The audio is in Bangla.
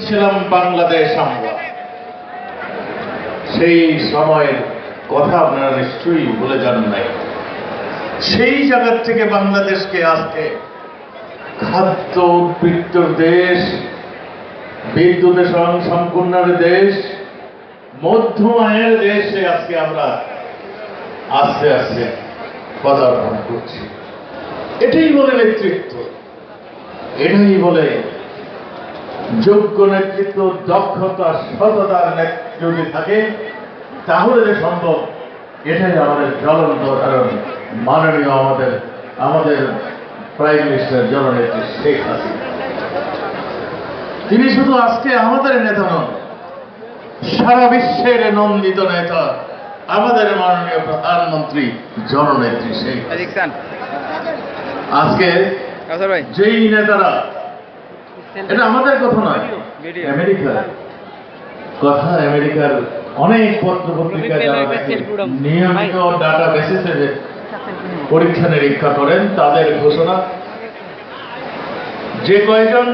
ছিলাম বাংলাদেশ আমরা, সেই সময়ের কথা আপনারা নিশ্চয়ই ভুলে যান নাই। সেই জায়গার থেকে বাংলাদেশকে আজকে খাদ্য উদ্বৃত্তর দেশ, বিদ্যুতের সম্পূর্ণের দেশ, মধ্য আয়ের দেশে আজকে আমরা আস্তে আস্তে পদার্পণ করছি। এটাই বলে নেতৃত্ব, এটাই বলে যোগ্য নেতৃত্ব, দক্ষতা, সততার নেতৃত্ব যদি থাকে তাহলে যে সম্ভব। এটাই আমাদের জ্বলন্ত উদাহরণ মাননীয় আমাদের প্রাইম মিনিস্টার জননেত্রী শেখ হাসিনা। তিনি শুধু আজকে আমাদের নেতা নন, সারা বিশ্বের নন্দিত নেতা আমাদের মাননীয় প্রধানমন্ত্রী জননেত্রী শেখ হাসিনা। আজকে যেই নেতারা, এটা আমাদের কথা নয়, আমেরিকার কথা, আমেরিকার অনেক পত্র পত্রিকা যারা নিয়মিত ডাটা বেসিসে পরীক্ষা নিরীক্ষা করেন, তাদের ঘোষণা যে কয়জন